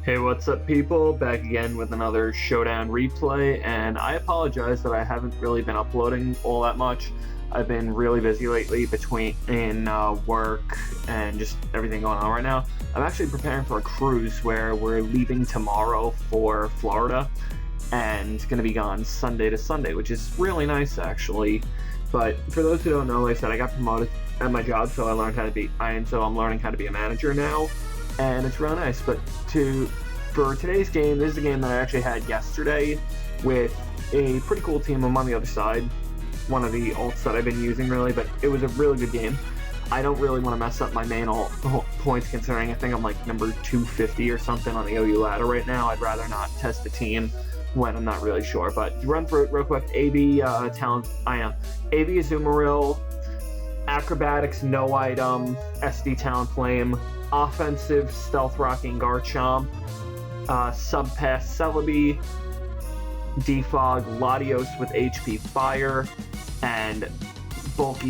Hey, what's up, people? Back again with another Showdown replay, and I apologize that I haven't really been uploading all that much. I've been really busy lately between work and just everything going on right now. I'm actually preparing for a cruise where we're leaving tomorrow for Florida and going to be gone Sunday to Sunday, which is really nice, actually. But for those who don't know, like I said, I got promoted at my job, so I'm learning how to be a manager now. And it's real nice. But for today's game, this is a game that I actually had yesterday with a pretty cool team. I'm on the other side, one of the alts that I've been using really, but it was a really good game. I don't really want to mess up my main alt points, considering I think I'm like number 250 or something on the OU ladder right now. I'd rather not test the team when I'm not really sure. But to run through it real quick, AB talent, AB Azumarill, Acrobatics, no item, SD Talent Flame, Offensive, Stealth Rocking Garchomp, Subpass Celebi, Defog Latios with HP Fire, and Bulky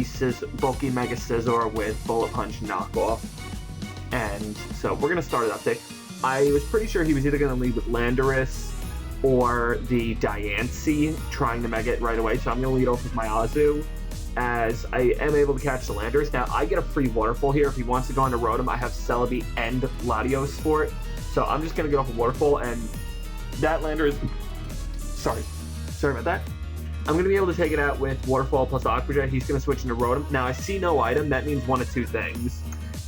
Mega Scizor with Bullet Punch Knockoff. And so we're going to start it up there. I was pretty sure he was either going to lead with Landorus or the Diancie, trying to Mega it right away, so I'm going to lead off with my Azu, as I am able to catch the Landorus. Now, I get a free Waterfall here. If he wants to go into Rotom, I have Celebi and Latios for it. So I'm just going to get off a Waterfall, and that Landorus... Sorry about that. I'm going to be able to take it out with Waterfall plus Aqua Jet. He's going to switch into Rotom. Now, I see no item. That means one of two things.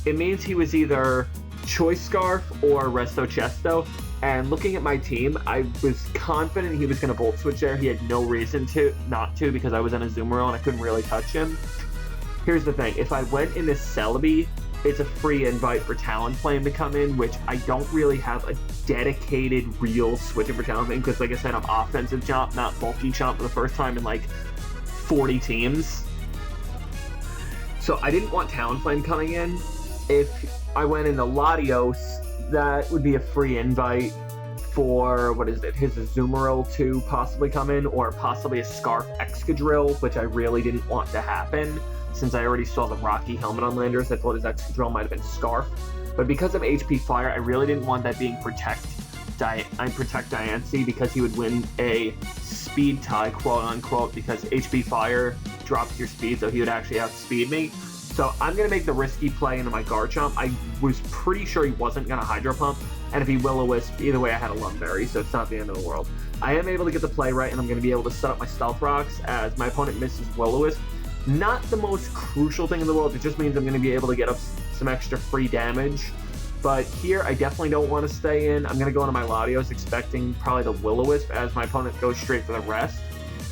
It means he was either Choice Scarf or Resto Chesto. And looking at my team, I was confident he was going to Volt Switch there. He had no reason not to, because I was on a Azumarill and I couldn't really touch him. Here's the thing. If I went into Celebi, it's a free invite for Talonflame to come in, which I don't really have a dedicated real switching for Talonflame, because like I said, I'm offensive Chomp, not bulky Chomp for the first time in like 40 teams. So I didn't want Talonflame coming in. If I went into Latios, that would be a free invite for, his Azumarill to possibly come in, or possibly a Scarf Excadrill, which I really didn't want to happen, since I already saw the Rocky Helmet on Landorus. I thought his Excadrill might have been Scarf. But because of HP Fire, I really didn't want that being Protect Diancie, because he would win a speed tie, quote unquote, because HP Fire drops your speed, so he would actually outspeed me. So I'm going to make the risky play into my Garchomp. I was pretty sure he wasn't going to Hydro Pump, and if he Will-O-Wisp, either way I had a Lumberry, so it's not the end of the world. I am able to get the play right, and I'm going to be able to set up my Stealth Rocks as my opponent misses Will-O-Wisp. Not the most crucial thing in the world, it just means I'm going to be able to get up some extra free damage. But here, I definitely don't want to stay in. I'm going to go into my Latios, expecting probably the Will-O-Wisp, as my opponent goes straight for the rest.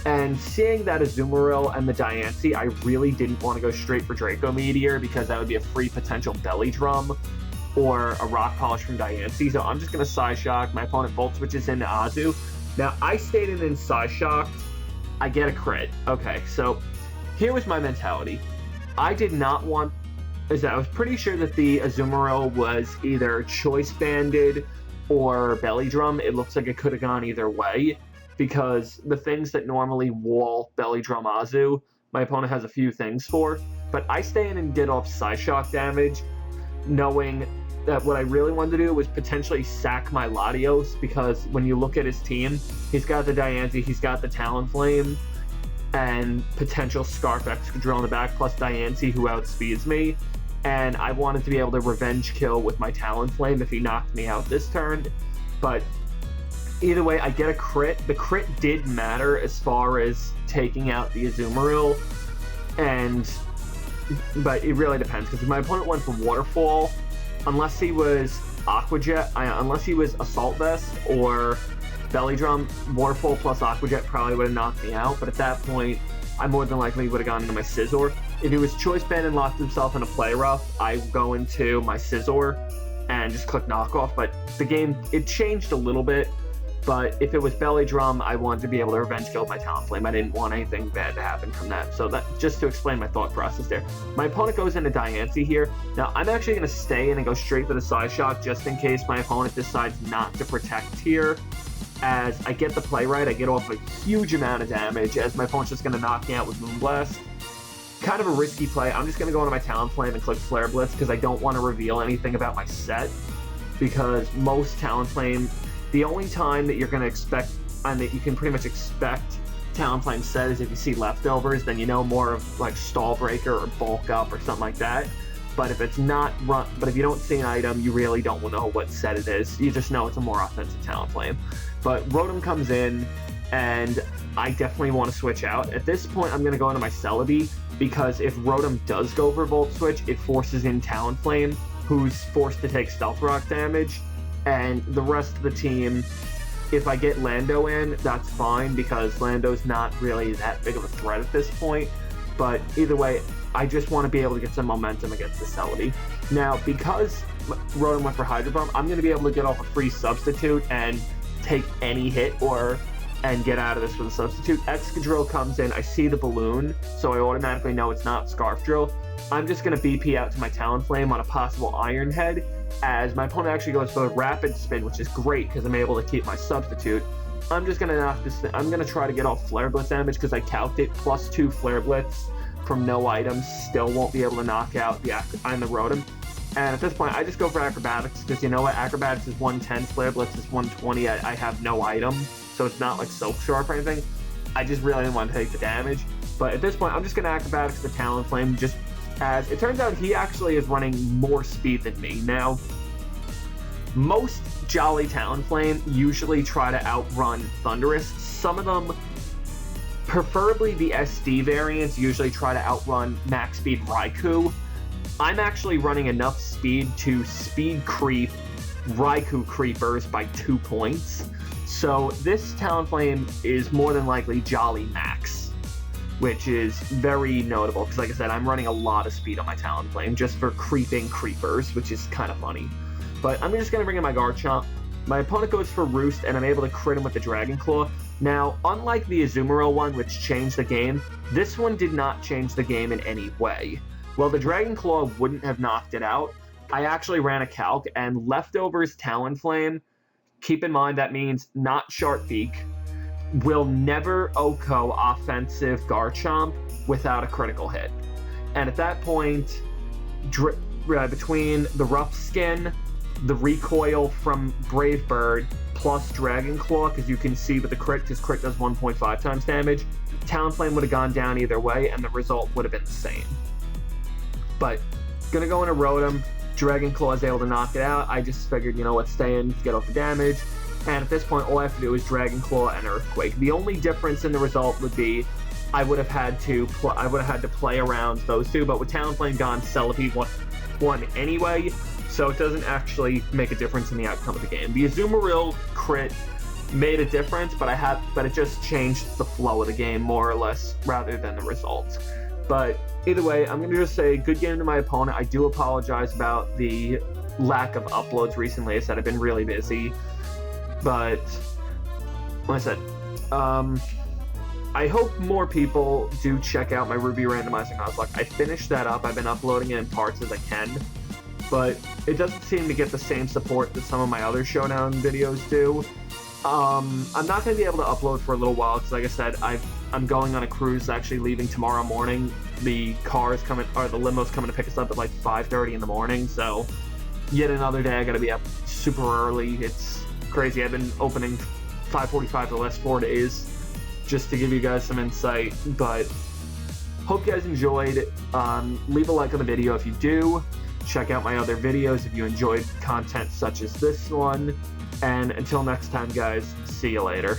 And seeing that Azumarill and the Diancie, I really didn't want to go straight for Draco Meteor, because that would be a free potential Belly Drum or a Rock Polish from Diancie. So I'm just going to Psyshock. My opponent Volt Switches into Azu. Now, I stayed in Psyshocked. I get a crit. Okay, so here was my mentality. I did not want... I was pretty sure that the Azumarill was either Choice Banded or Belly Drum. It looks like it could have gone either way, because the things that normally wall Belly Drum Azu, my opponent has a few things for. But I stay in and get off Psyshock damage, knowing that what I really wanted to do was potentially sack my Latios, because when you look at his team, he's got the Diancie, he's got the Talonflame, and potential Scarf Excadrill in the back, plus Diancie, who outspeeds me. And I wanted to be able to revenge kill with my Talonflame if he knocked me out this turn. But either way, I get a crit. The crit did matter as far as taking out the Azumarill, but it really depends, because if my opponent went for Waterfall, unless he was Aqua Jet, unless he was Assault Vest or Belly Drum, Waterfall plus Aqua Jet probably would have knocked me out. But at that point, I more than likely would have gone into my Scizor. If he was Choice Band and locked himself in a Play Rough, I go into my Scizor and just click Knockoff. But the game, it changed a little bit. But if it was Belly Drum, I wanted to be able to revenge kill my Talonflame. I didn't want anything bad to happen from that. So that, just to explain my thought process there. My opponent goes into Diancie here. Now, I'm actually going to stay in and go straight for the Psyshock, just in case my opponent decides not to protect here. As I get the play right, I get off a huge amount of damage, as my opponent's just going to knock me out with Moonblast. Kind of a risky play. I'm just going to go into my Talonflame and click Flare Blitz, because I don't want to reveal anything about my set. because most Talonflame, the only time that you're going to expect, and that you can pretty much expect Talonflame set is if you see leftovers, then you know more of like Stall Breaker or Bulk Up or something like that. But if it's not run, but if you don't see an item, you really don't know what set it is. You just know it's a more offensive Talonflame. But Rotom comes in, and I definitely want to switch out. At this point, I'm going to go into my Celebi, because if Rotom does go for Volt Switch, it forces in Talonflame, who's forced to take Stealth Rock damage, and the rest of the team, if I get Lando in, that's fine, because Lando's not really that big of a threat at this point. But either way, I just want to be able to get some momentum against the Celebi. Now, because Rotom went for Hydro Pump, I'm going to be able to get off a free substitute and take any hit and get out of this with a substitute. Excadrill comes in, I see the balloon, so I automatically know it's not Scarf Drill. I'm just going to BP out to my Talonflame on a possible Iron Head, as my opponent actually goes for a Rapid Spin, which is great because I'm able to keep my substitute. I'm just going to knock this thing. I'm going to try to get off Flare Blitz damage because I calced it. +2 Flare Blitz from no items still won't be able to knock out the Rotom. And at this point, I just go for Acrobatics because you know what? Acrobatics is 110, Flare Blitz is 120. I have no item, so it's not like Silk Sharp or anything. I just really didn't want to take the damage. But at this point, I'm just going to Acrobatics the Talonflame, just as it turns out he actually is running more speed than me. Now, most Jolly Talonflame usually try to outrun Thundurus. Some of them, preferably the SD variants, usually try to outrun max speed Raikou. I'm actually running enough speed to speed creep Raikou creepers by 2 points. So this Talonflame is more than likely Jolly Max, which is very notable because, like I said, I'm running a lot of speed on my Talonflame just for creeping creepers, which is kind of funny. But I'm just going to bring in my Garchomp. My opponent goes for Roost, and I'm able to crit him with the Dragon Claw. Now, unlike the Azumarill one, which changed the game, this one did not change the game in any way. Well, the Dragon Claw wouldn't have knocked it out. I actually ran a calc, and Leftovers Talonflame, keep in mind that means not Sharp Beak, will never OHKO offensive Garchomp without a critical hit. And at that point, between the Rough Skin, the recoil from Brave Bird, plus Dragon Claw, because you can see with the crit, because crit does 1.5 times damage, Talonflame would have gone down either way, and the result would have been the same. But, gonna go into Rotom, Dragon Claw is able to knock it out. I just figured, you know what, stay in, get off the damage. And at this point, all I have to do is Dragon Claw and Earthquake. The only difference in the result would be I would have had to play around those two, but with Talonflame gone, Celebi won anyway, so it doesn't actually make a difference in the outcome of the game. The Azumarill crit made a difference, but it just changed the flow of the game more or less, rather than the result. But either way, I'm gonna just say good game to my opponent. I do apologize about the lack of uploads recently. I said I've been really busy. But, like I said, I hope more people do check out my Ruby Randomizer Nuzlocke. I finished that up. I've been uploading it in parts as I can. But it doesn't seem to get the same support that some of my other Showdown videos do. I'm not going to be able to upload for a little while because, like I said, I'm going on a cruise, actually leaving tomorrow morning. The the limo's coming to pick us up at like 5:30 in the morning. So, yet another day I got to be up super early. It's crazy. I've been opening 5:45 the last 4 days just to give you guys some insight, but hope you guys enjoyed. Leave a like on the video if you do. Check out my other videos if you enjoyed content such as this one, and until next time guys, see you later.